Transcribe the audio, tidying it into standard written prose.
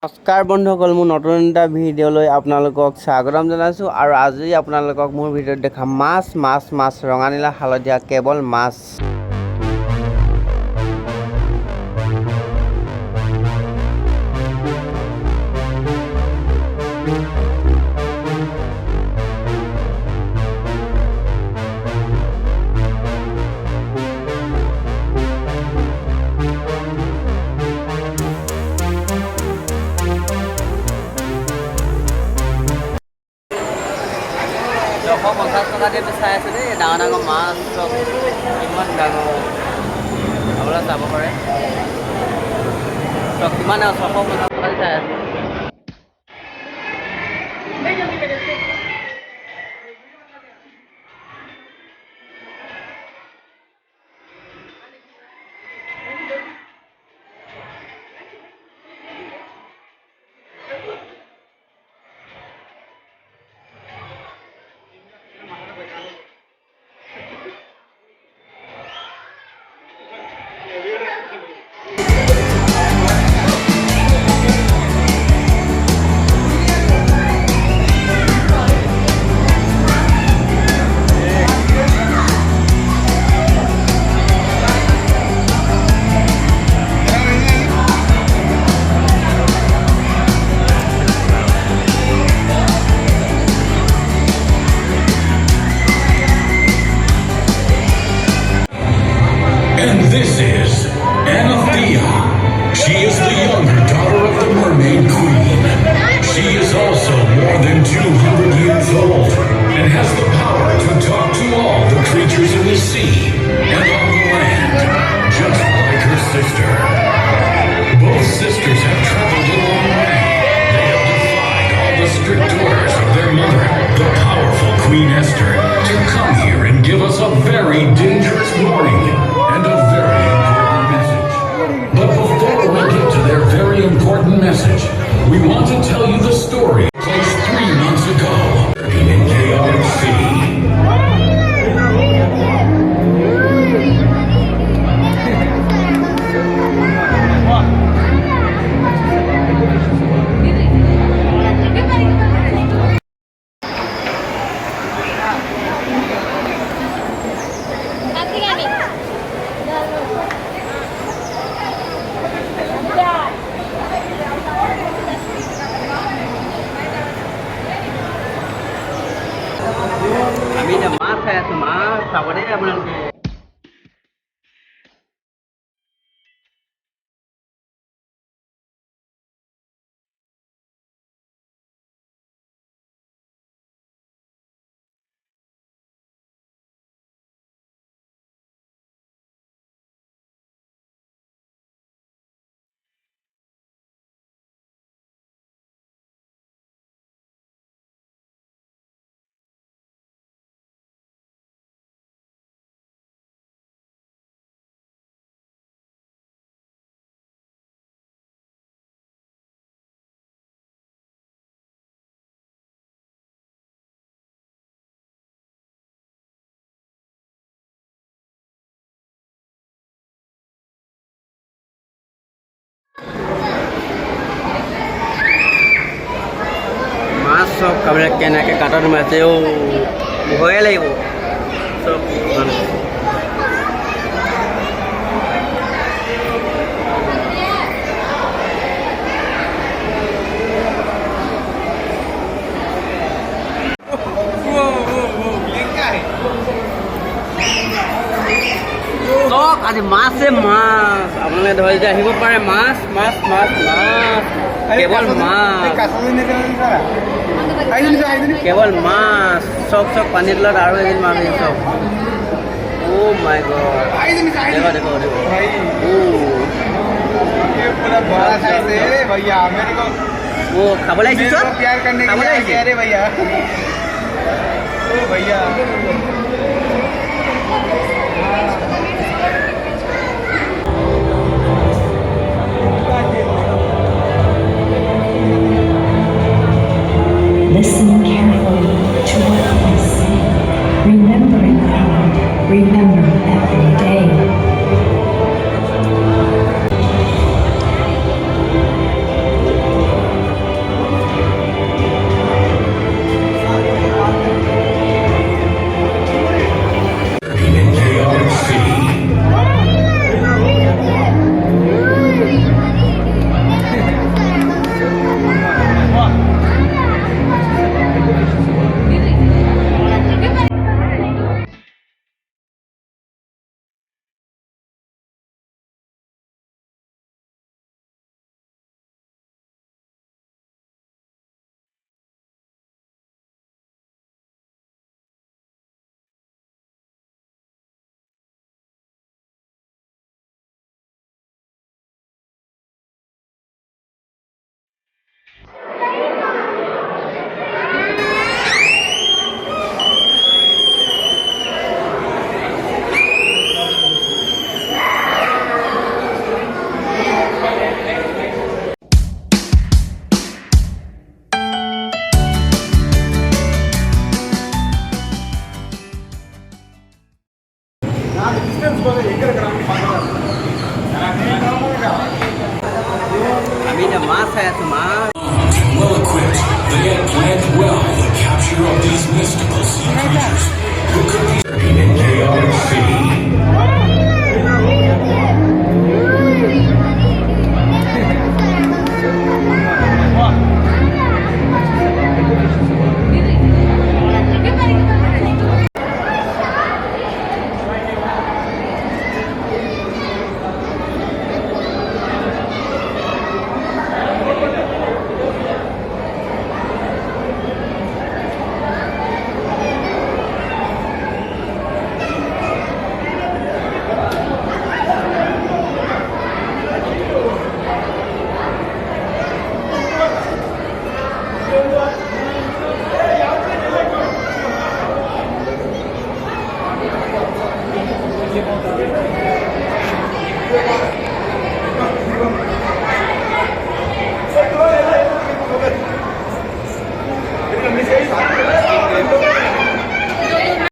নমস্কাৰ বন্ধুসকল, মোৰ নতুন এটা ভিডিঅ'লৈ আপোনালোকক স্বাগতম জনাইছোঁ। আৰু আজি আপোনালোকক মোৰ ভিডিঅ'ত দেখাম মাছ ৰঙা নীলা হালধীয়া কেৱল মাছ। ছশ 50 টকা দি চাই আছে দেই, ডাঙৰ ডাঙৰ মাছ চব কিমান ডাঙৰ আপোনালোকে চাব পাৰে। চব কিমান 650 টকা দি চাই আছে। And this is Anathea. She is the younger daughter of the Mermaid Queen. She is also more than 200 years old and has the power to talk to all the creatures in the sea and on the land, just like her sister. Both sisters have traveled a long way. They have defied all the strict orders of their mother, the powerful Queen Esther, to come here and give us a very dangerous warning and a very important message. But before we get to their very important message, we want to tell you the story placed 3 months ago in Chaotic City. আমি এতিয়া মাছ চাই আছোঁ, মাছ চাব দেই আপোনালোকে। মাছ চব কামবিলাক কেনেকৈ কাটাত সোমাইছেও ভয়ে লাগিব চব মানুহ। চব আজি মাছে মাছ, আপোনালোকে ধৰি যে আহিব পাৰে। মাছ মাছ মাছ মাছ কেৱল মাছ, কেৱল মাছ চব চব পানীৰ তলত। আৰু এদিন মাছ চব। অ' মাই গড, দেখো দেখো দেখো। ओ खाबो লাগিছে চব प्यार करने के लिए कह रहे भैया। ओ भैया Listen carefully to what I say. Remember it, God. Remember every day. মাছ চাই আছো মাছ Well equipped, they had planned well the capture of these mystical sea creatures who could be lurking in chaotic city.